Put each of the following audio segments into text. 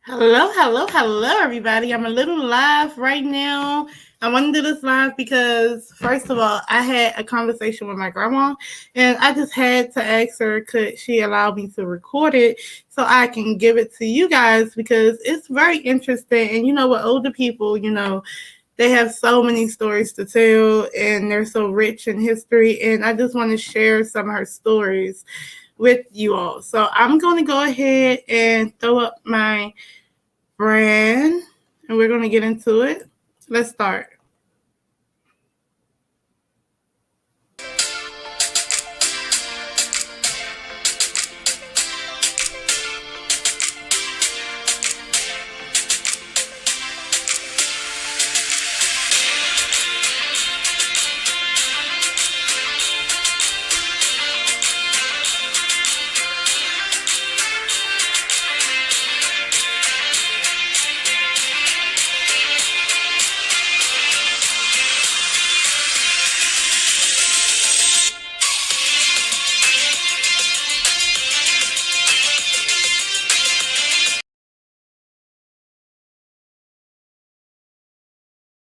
Hello, everybody. I'm a little live right now. I want to do this live because, first of all, I had a conversation with my grandma, and I just had to ask her, could she allow me to record it so I can give it to you guys because it's very interesting. And you know, with older people, they have so many stories to tell, and they're so rich in history. And I just want to share some of her stories with you all. So I'm going to go ahead and throw up my brand, and we're going to get into it. Let's start.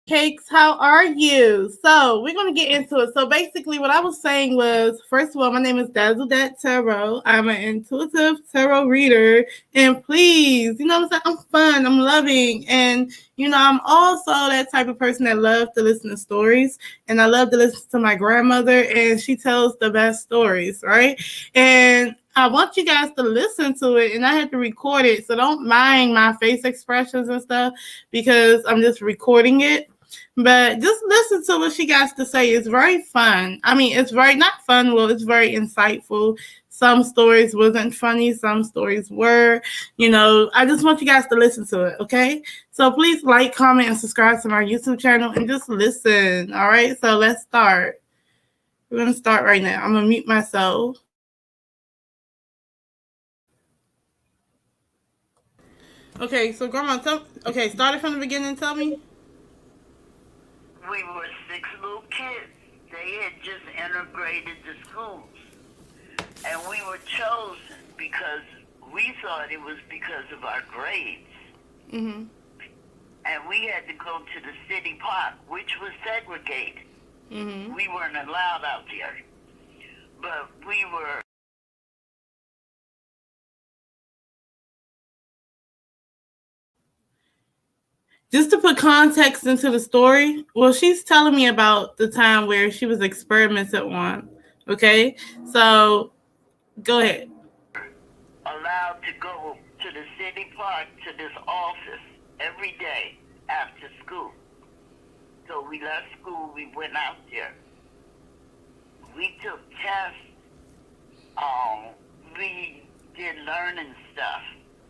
Cakes, how are you? So we're gonna get into it. So basically, what I was saying was, first of all, my name is Dazzledat Tarot. I'm an intuitive tarot reader, and please, you know what I'm saying? I'm fun. I'm loving, and I'm also that type of person that loves to listen to stories, and I love to listen to my grandmother, and she tells the best stories, right? And I want you guys to listen to it, and I had to record it, so don't mind my face expressions and stuff because I'm just recording it, but just listen to what she got to say. It's very fun. I mean, it's very not fun. Well, it's very insightful. Some stories wasn't funny. Some stories were. I just want you guys to listen to it. Okay. So please like, comment, and subscribe to my YouTube channel and just listen. All right. So let's start. We're gonna start right now. I'm gonna mute myself. Okay. So Grandma, tell. Okay, start it from the beginning. Tell me. We were six little kids. They had just integrated the schools. And we were chosen because we thought it was because of our grades. Mhm. And we had to go to the city park, which was segregated. Mhm. We weren't allowed out there. But we were. Just to put context into the story, well, she's telling me about the time where she was experimented on. Okay, so go ahead. Allowed to go to the city park to this office every day after school. So we left school, we went out there. We took tests. We did learning stuff.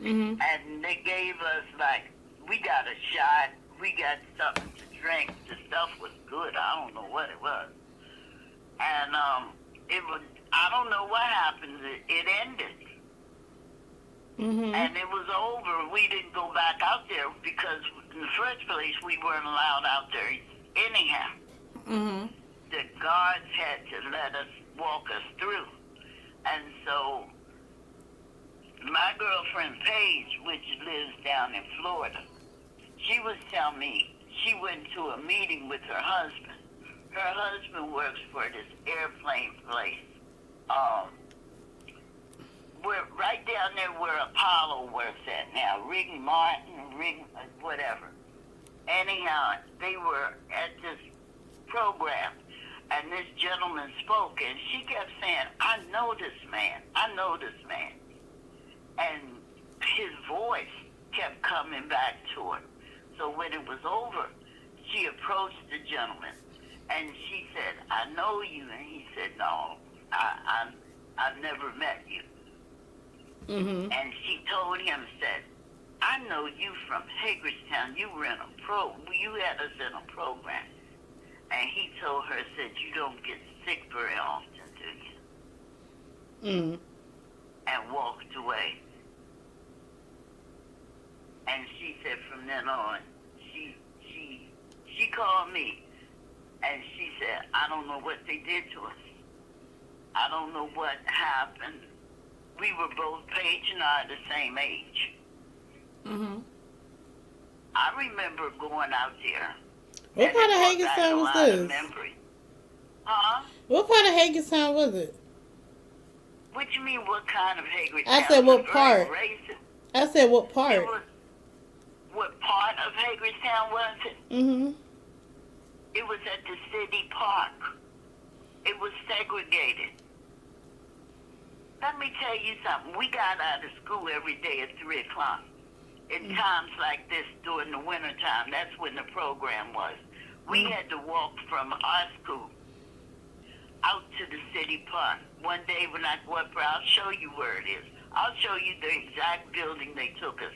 Mhm. And they gave us, like, we got a shot, we got something to drink. The stuff was good. I don't know what it was. And it was, I don't know what happened. It ended. Mhm. And it was over. We didn't go back out there because in the first place we weren't allowed out there anyhow. Mhm. The guards had to let us walk us through. And so my girlfriend Paige, which lives down in Florida, she was telling me she went to a meeting with her husband. Her husband works for this airplane place. Um, we're right down there where Apollo works at now, Rig Martin, whatever. Anyhow, they were at this program, and this gentleman spoke, and she kept saying, I know this man. I know this man. And his voice kept coming back to her. So when it was over, she approached the gentleman, and she said, I know you. And he said, no, I've never met you. Mhm. And she told him, said, I know you from Hagerstown. You were in you had us in a program. And he told her, said, you don't get sick very often, do you? Mhm. And walked away. And she said from then on, she called me, and she said, I don't know what they did to us. I don't know what happened. We were both, Paige and I, the same age. Mm-hmm. I remember going out there, What and part it of brought back Hagerstown a was lot of this? memories. Huh? What part of Hagerstown was it? What you mean, what kind of I Hagerstown? said It was what very part. racist. I said what It part. was, what part of Hagerstown was it? Mm-hmm. It was at the city park. It was segregated. Let me tell you something. We got out of school every day at 3 o'clock. In times like this, during the winter time, that's when the program was. We had to walk from our school out to the city park. One day when I go up there, I'll show you where it is. I'll show you the exact building they took us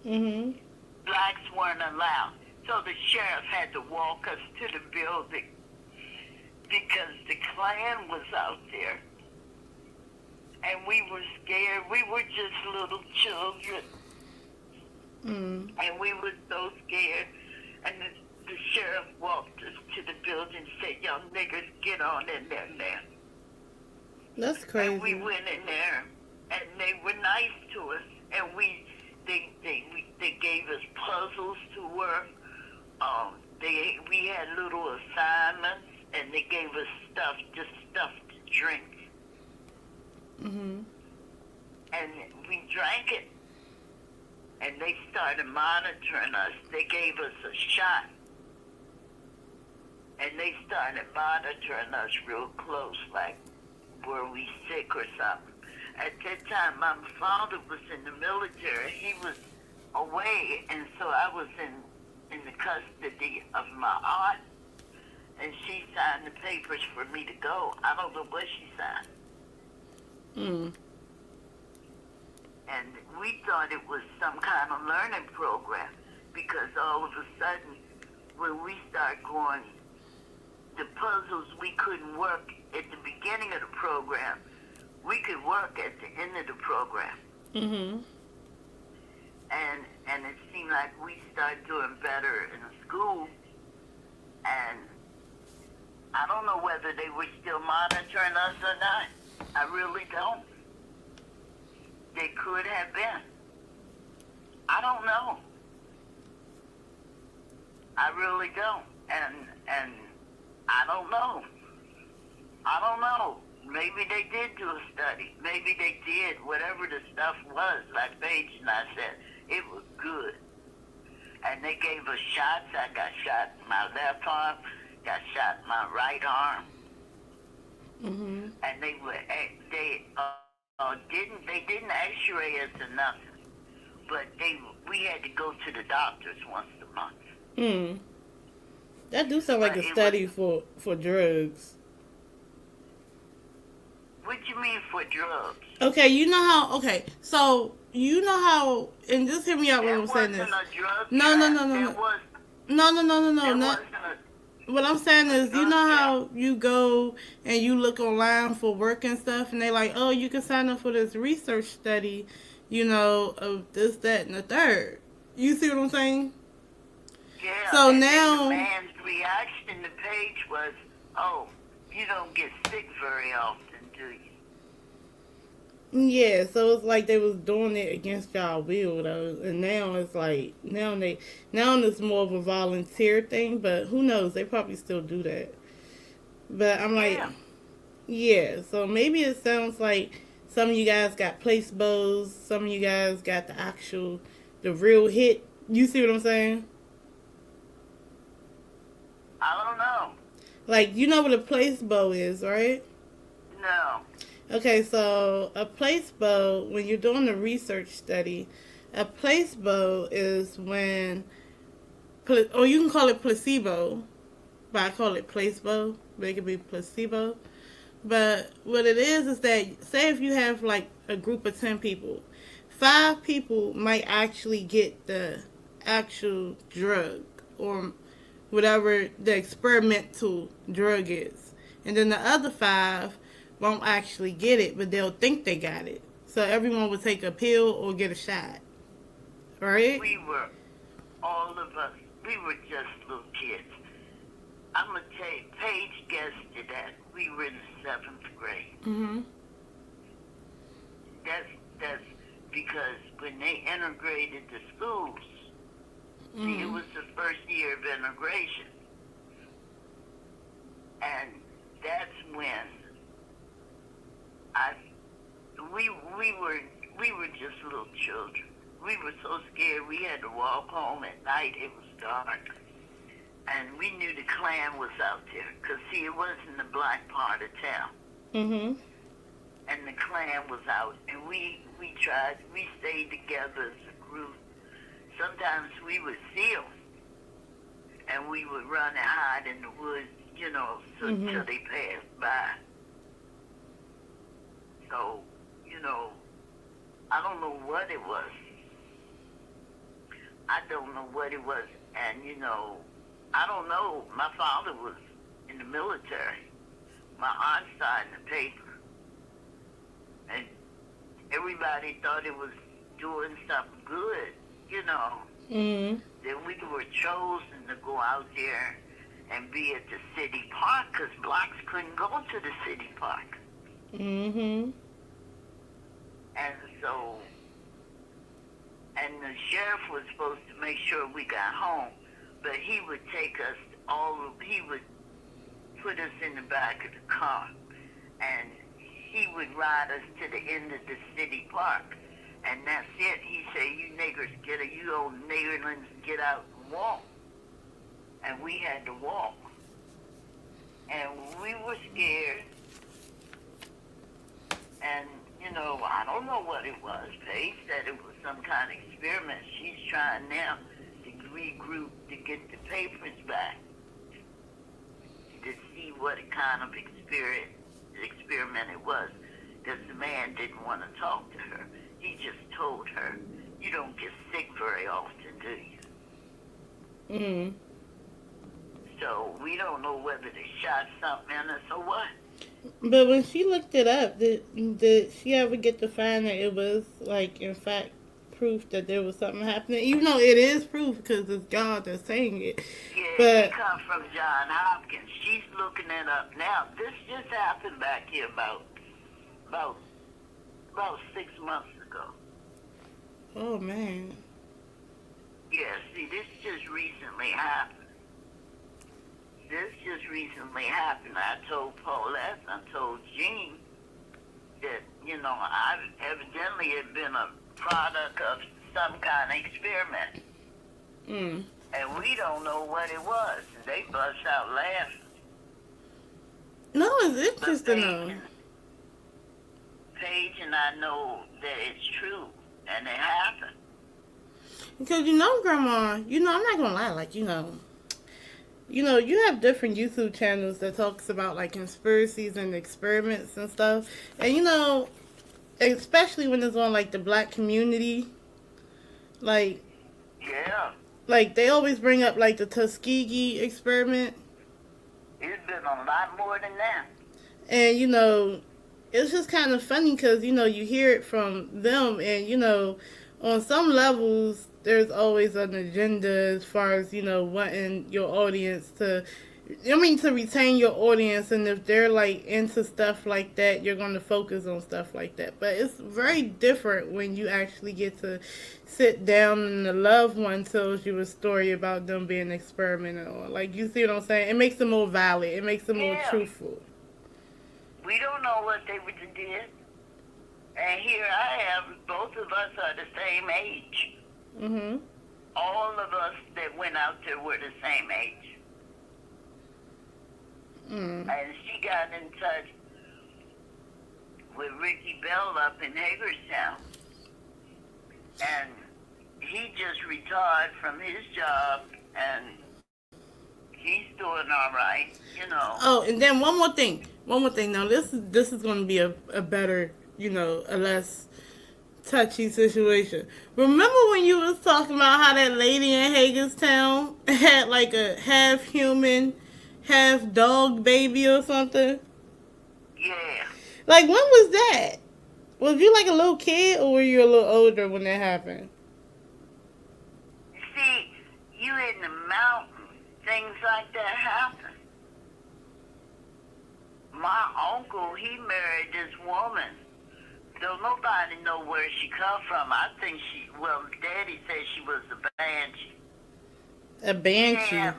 in. Mm-hmm. Blacks weren't allowed. So the sheriff had to walk us to the building because the Klan was out there. And we were scared. We were just little children. Mm. And we were so scared. And the sheriff walked us to the building and said, "Young niggers, get on in there now." That's crazy. And we went in there, and they were nice to us. And they gave us puzzles to work. We had little assignments, and they gave us stuff to drink. Mm-hmm. And we drank it. And they started monitoring us. They gave us a shot. And they started monitoring us real close, like, were we sick or something. At that time, my father was in the military. He was away, and so I was in the custody of my aunt, and she signed the papers for me to go. I don't know what she signed. Mm. And we thought it was some kind of learning program, because all of a sudden, when we start going, the puzzles we couldn't work at the beginning of the program, we could work at the end of the program. Mm-hmm. And it seemed like we started doing better in school, and I don't know whether they were still monitoring us or not. I really don't. They could have been. I don't know. I really don't. And I don't know. I don't know. Maybe they did do a study. Maybe they did. Whatever the stuff was, like Paige and I said, it was good. And they gave us shots. I got shot in my left arm, got shot in my right arm. Mm-hmm. And they didn't X-ray us or nothing, but we had to go to the doctors once a month. Mm. That do sound like But a study for drugs. What you mean for drugs? Okay, you know how. Okay, so you know how, and just hear me out when I'm saying this. A drug No, no, trial. no, no, There no. was, No, no, no, no, no. there Not, wasn't a, what I'm saying is, you know Okay. how you go and you look online for work and stuff, and they like, oh, you can sign up for this research study, you know, of this, that, and the third. You see what I'm saying? yeah. So and now- the man's reaction to Paige was, "Oh, you don't get sick very often, do you?" Yeah, so it's like they was doing it against y'all will though, and now it's like now it's more of a volunteer thing, but who knows? They probably still do that. But I'm like, Yeah. yeah. So maybe it sounds like some of you guys got placebos, some of you guys got the real hit. You see what I'm saying? I don't know. Like, you know what a placebo is, right? No. Okay, so a placebo, when you're doing a research study, a placebo is when, or you can call it placebo, but I call it placebo, but it could be placebo. But what it is that, say if you have like a group of 10 people, 5 people might actually get the actual drug or whatever the experimental drug is. And then the other 5 won't actually get it, but they'll think they got it. So everyone will take a pill or get a shot. Right? All of us, we were just little kids. I'm going to tell you, Paige guessed it at, we were in the 7th grade. Mm-hmm. That's because because when they integrated the schools, see, it was the first year of integration. And that's when we were just little children. We were so scared we had to walk home at night. It was dark. And we knew the Klan was out there. Because, see, it wasn't the black part of town. Mm-hmm. And the Klan was out. And we stayed together as a group. Sometimes we would see them. And we would run and hide in the woods, you know, till they passed by. So, you know, I don't know what it was. I don't know what it was. And, you know, I don't know. My father was in the military. My aunt signed the paper. And everybody thought it was doing something good, you know. Mm-hmm. Then we were chosen to go out there and be at the city park because blacks couldn't go to the city park. Mm-hmm. And so, and the sheriff was supposed to make sure we got home, but he would take us he would put us in the back of the car, and he would ride us to the end of the city park. And that's it. He said, you niggers, you old niggerlings, get out and walk. And we had to walk. And we were scared. And, you know, I don't know what it was. Paige said it was some kind of experiment. She's trying now to regroup to get the papers back to see what kind of experiment it was. Because the man didn't want to talk to her. He just told her, you don't get sick very often, do you? Mm-hmm. So we don't know whether they shot something in us or what. But when she looked it up, did she ever get to find that it was, like, in fact, proof that there was something happening? Even though it is proof because it's God that's saying it. Yeah, but it comes from John Hopkins. She's looking it up now. This just happened back here about 6 months ago. Oh, man. Yeah, see, this just recently happened. I told Paulette, I told Jean that, you know, I evidently had been a product of some kind of experiment. Mm. And we don't know what it was. And they bust out laughing. No, it's interesting, though. Paige and I know that it's true, and it happened. Because, you know, Grandma, you know, I'm not going to lie, like, you know, you have different YouTube channels that talks about, like, conspiracies and experiments and stuff. And, you know, especially when it's on, like, the black community, like, Yeah. like, they always bring up, like, the Tuskegee experiment. It's been a lot more than that. And, you know, it's just kind of funny because, you know, you hear it from them and, you know, on some levels, there's always an agenda as far as, you know, wanting your audience to retain your audience. And if they're, like, into stuff like that, you're going to focus on stuff like that. But it's very different when you actually get to sit down and the loved one tells you a story about them being experimented on. Like, you see what I'm saying? It makes it more valid. It makes it more truthful. We don't know what they would have did. And here I am, both of us are the same age. Mm-hmm. All of us that went out there were the same age. Mm. And she got in touch with Ricky Bell up in Hagerstown. And he just retired from his job, and he's doing all right, you know. Oh, and then one more thing. Now, this is going to be a better, you know, a less touchy situation. Remember when you was talking about how that lady in Hagerstown had like a half human, half dog baby or something? Yeah. Like, when was that? Was you like a little kid or were you a little older when that happened? See, you in the mountains, things like that happen. My uncle, he married this woman. Don't nobody know where she come from. I think Daddy said she was a banshee. A banshee. She ain't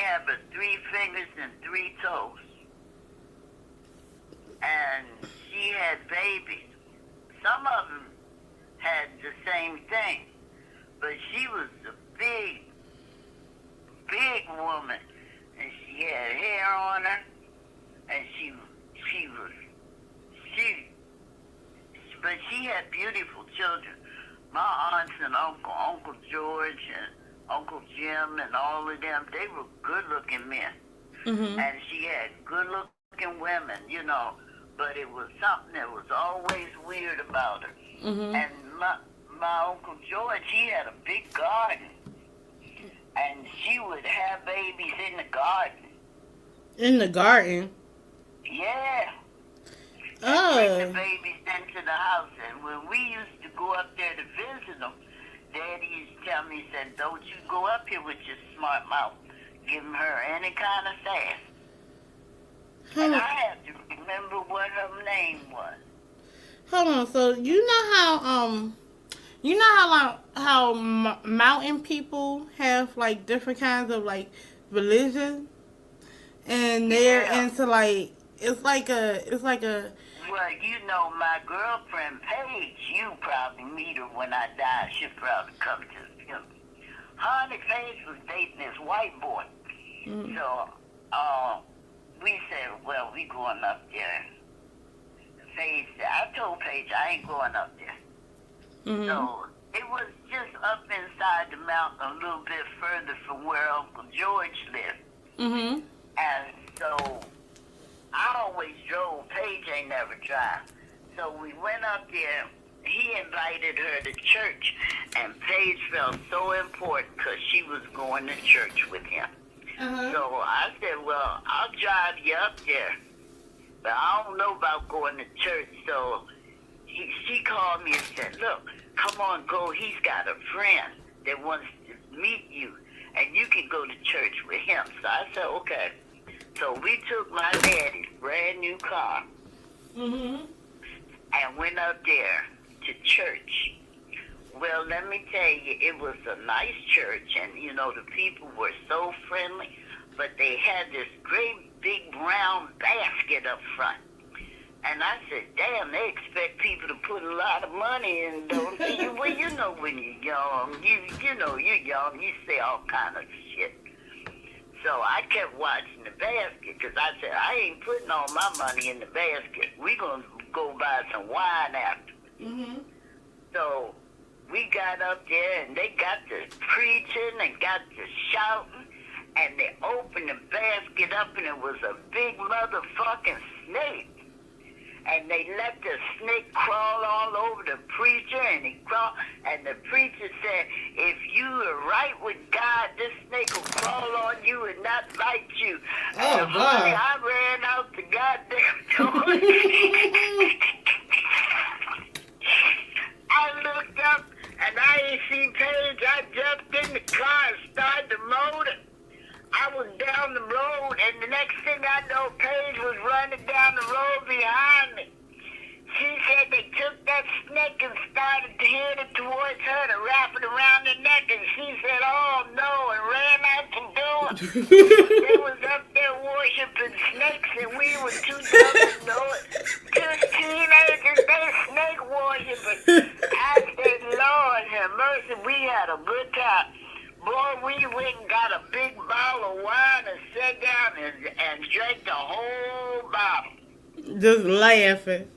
had but 3 fingers and 3 toes. And she had babies. Some of them had the same thing. But she was a big woman. And she had hair on her. And but she had beautiful children. My aunts and Uncle George and Uncle Jim and all of them, they were good-looking men. Mm-hmm. And she had good-looking women, you know, but it was something that was always weird about her. Mm-hmm. And my Uncle George, he had a big garden. And she would have babies in the garden. In the garden? Yeah. Oh. Bring the babies into the house. And when we used to go up there to visit them, Daddy used to tell me, he said, don't you go up here with your smart mouth, giving her any kind of sass. And I have to remember what her name was. Hold on. So you know how mountain people have like different kinds of like religion, and they're into like it's like a. Well, you know, my girlfriend Paige, you probably meet her when I die. She'll probably come to the funeral. Honey Paige was dating this white boy. Mm-hmm. So, we said, well, we going up there. Paige said, I told Paige I ain't going up there. Mm-hmm. So, it was just up inside the mountain a little bit further from where Uncle George lived. Mm-hmm. And so, I always drove. Paige ain't never drive. So we went up there. He invited her to church. And Paige felt so important because she was going to church with him. Uh-huh. So I said, well, I'll drive you up there. But I don't know about going to church. So she called me and said, look, come on, go. He's got a friend that wants to meet you. And you can go to church with him. So I said, okay. So we took my daddy's brand new car and went up there to church. Well, let me tell you, it was a nice church, and, you know, the people were so friendly, but they had this great big brown basket up front. And I said, damn, they expect people to put a lot of money in, don't they? Well, you know when you're young, you know you're young, you say all kind of shit. So I kept watching the basket because I said, I ain't putting all my money in the basket. We going to go buy some wine after. Mm-hmm. So we got up there and they got to preaching and got to shouting. And they opened the basket up and it was a big motherfucking snake. And they let the snake crawl all over the preacher, and he crawled. And the preacher said, if you are right with God, this snake will crawl on you and not bite you. Oh, and God. Honey, I ran out the goddamn door. I looked up, and I ain't seen Paige. I jumped in the car and started the motor. I was down the road, and the next thing I know, Paige was running down the road behind me. She said they took that snake and started to hit it towards her to wrap it around her neck, and she said, oh, no, and ran out the door. They was up there worshiping snakes, and we were too dumb to know it. Two teenagers, they snake worshiping. I said, Lord have mercy, we had a good time. Boy, we went and got a big bottle of wine and sat down and drank the whole bottle. Just laughing.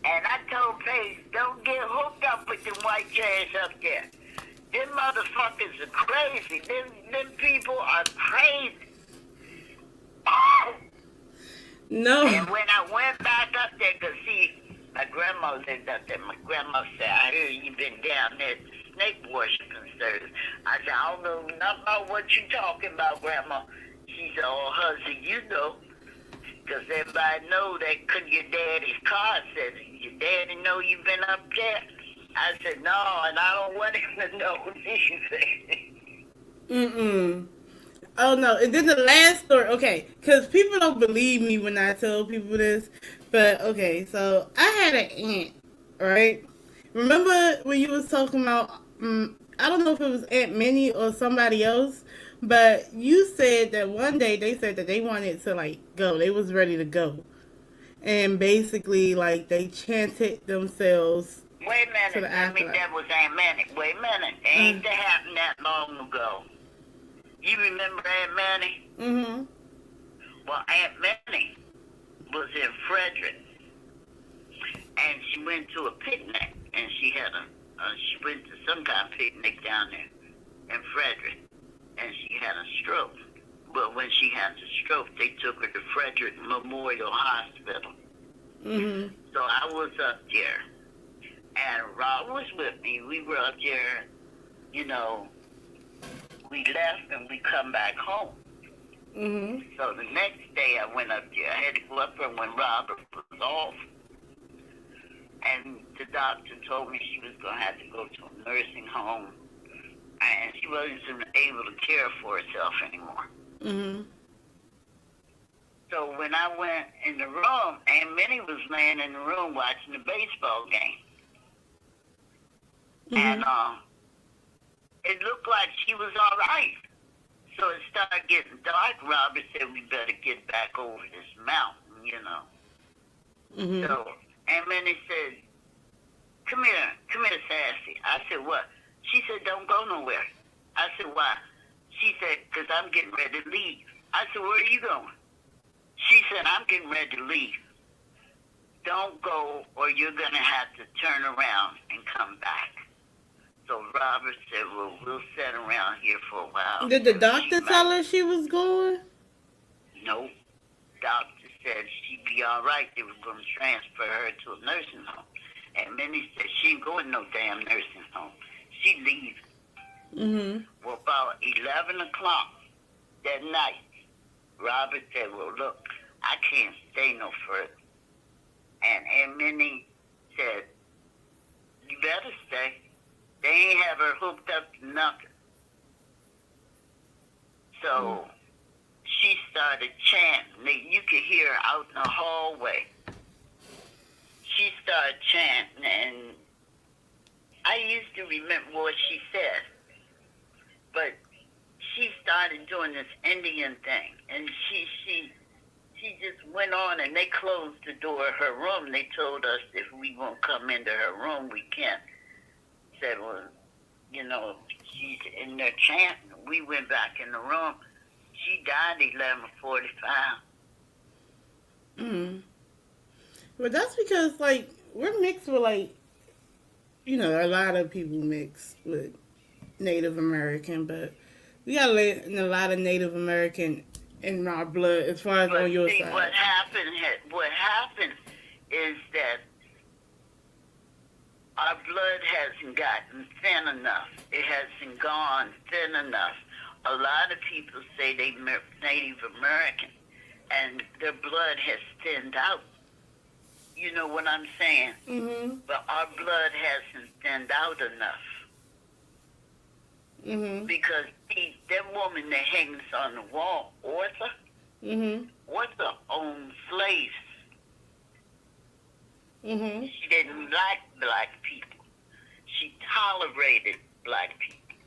And I told Paige, don't get hooked up with them white trash up there. Them motherfuckers are crazy. Them people are crazy. No. And when I went back up there, because see, my grandma lived up there. My grandma said, I hear you been down there snake worshiping service. I said, I don't know nothing about what you talking about, Grandma. She said, oh, husband, you know. Because everybody know that could your daddy's car said, your daddy know you been up there? I said, no, and I don't want him to know anything. Oh, no. And then the last story, okay, because people don't believe me when I tell people this, But okay, so I had an aunt, right? Remember when you was talking about? I don't know if it was Aunt Minnie or somebody else, but you said that one day they said that they wanted to like go. They was ready to go, and basically like they chanted themselves Wait a to minute. the Let me. afterlife. That was Aunt Manny. Wait a minute. Ain't that happened that long ago? You remember Aunt Manny? Mm-hmm. Well, Aunt Manny was in Frederick, and she went to a picnic, and she went to some kind of picnic down there in Frederick, and she had a stroke. But when she had the stroke, they took her to Frederick Memorial Hospital. Mm-hmm. So I was up there, and Rob was with me. We were up there, you know, we left and we come back home. Mm-hmm. So the next day I went up there. I had to go up there when Robert was off. And the doctor told me she was going to have to go to a nursing home. And she wasn't able to care for herself anymore. Mm-hmm. So when I went in the room, Aunt Minnie was laying in the room watching the baseball game. Mm-hmm. And it looked like she was all right. So it started getting dark. Robert said we better get back over this mountain, you know. Mm-hmm. So Aunt Minnie said, come here, Sassy. I said, what? She said, don't go nowhere. I said, why? She said, because I'm getting ready to leave. I said, where are you going? She said, I'm getting ready to leave. Don't go or you're going to have to turn around and come back. So Robert said, well, we'll sit around here for a while. Did the doctor tell her she was going? No. Doctor said she'd be all right. They were going to transfer her to a nursing home. And Minnie said she ain't going to no damn nursing home. She leaves. Mm-hmm. Well, about 11 o'clock that night, Robert said, well, look, I can't stay no further. And Aunt Minnie said, you better stay. They ain't have her hooked up to nothing. So she started chanting. You could hear her out in the hallway. She started chanting, and I used to remember what she said. But she started doing this Indian thing, and she just went on, and they closed the door of her room. They told us if we won't come into her room, we can't. Said, well, you know, she's in there chanting. We went back in the room. She died 11:45. Mm-hmm. But that's because, like, we're mixed with, like, you know, a lot of people mix with Native American, but we got a lot of Native American in our blood as far as But on your see, side. what happened is that our blood hasn't gotten thin enough. It hasn't gone thin enough. A lot of people say they're Native American, and their blood has thinned out. You know what I'm saying? Mm-hmm. But our blood hasn't thinned out enough. Mm-hmm. Because see, that woman that hangs on the wall, Ortha, Mm-hmm. Ortha owned slaves. Mm-hmm. She didn't like black people. She tolerated black people.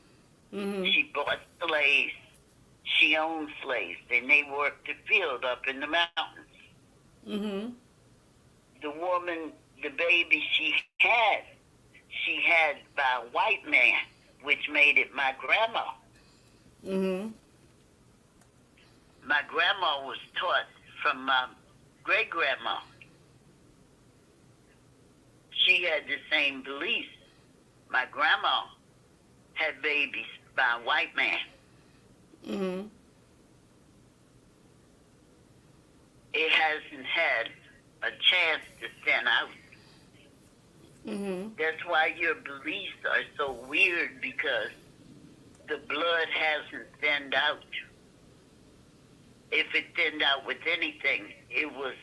Mm-hmm. She bought slaves. She owned slaves. And they worked the field up in the mountains. Mm-hmm. The woman, the baby she had by a white man, which made it my grandma. Mm-hmm. My grandma was taught from my great-grandma. She had the same beliefs. My grandma had babies by a white man. Mm-hmm. It hasn't had a chance to thin out. Mm-hmm. That's why your beliefs are so weird, because the blood hasn't thinned out. If it thinned out with anything, it was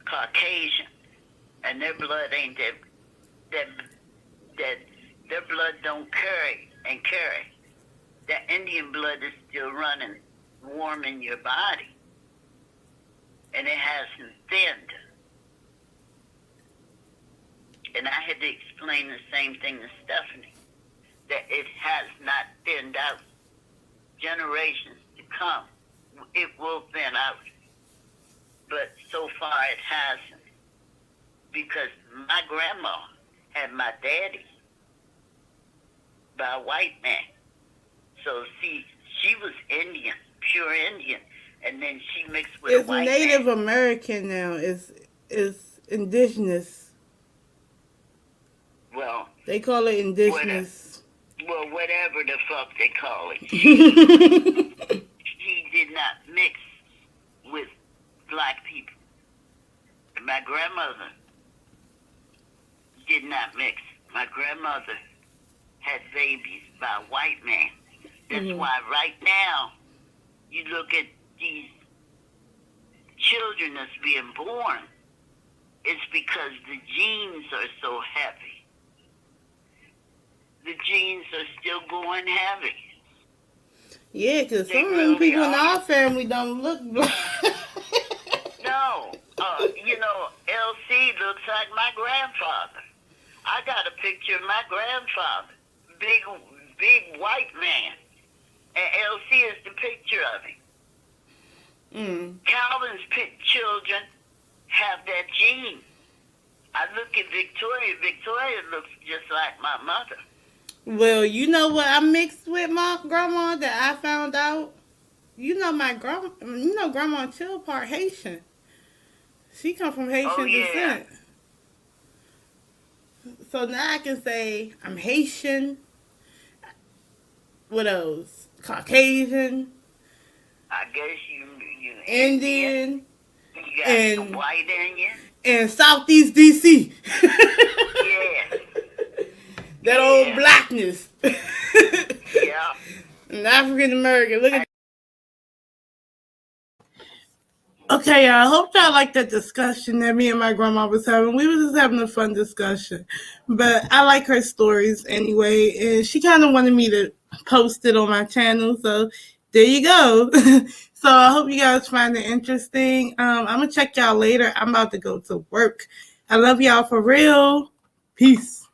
Caucasian, and their blood ain't that their blood don't carry. The Indian blood is still running warm in your body, and it hasn't thinned. And I had to explain the same thing to Stephanie, that it has not thinned out. Generations to come, it will thin out. But so far it hasn't. Because my grandma had my daddy by a white man. So see, she was Indian, pure Indian, and then she mixed with a white man. It's Native American now. It's indigenous. Well, they call it indigenous. Whatever the fuck they call it. He did not mix with black people. My grandmother did not mix. My grandmother had babies by a white man. That's why right now you look at these children that's being born, it's because the genes are so heavy. The genes are still going heavy. Yeah, because some of them people in our family don't look black. No. LC looks like my grandfather. I got a picture of my grandfather. Big white man. And LC is the picture of him. Calvin's children have that gene. I look at Victoria. Victoria looks just like my mother. Well, you know what I mixed with my grandma that I found out? Grandma Chill part Haitian. She come from Haitian descent. So now I can say I'm Haitian. What else? Caucasian. I guess you Indian. You got some white Indian. And Southeast DC. Yeah. That old blackness. Yeah. And African American. Look at. Okay, y'all. I hope y'all liked that discussion that me and my grandma was having. We was just having a fun discussion. But I like her stories anyway. And she kind of wanted me to post it on my channel. So there you go. So I hope you guys find it interesting. I'm going to check y'all later. I'm about to go to work. I love y'all for real. Peace.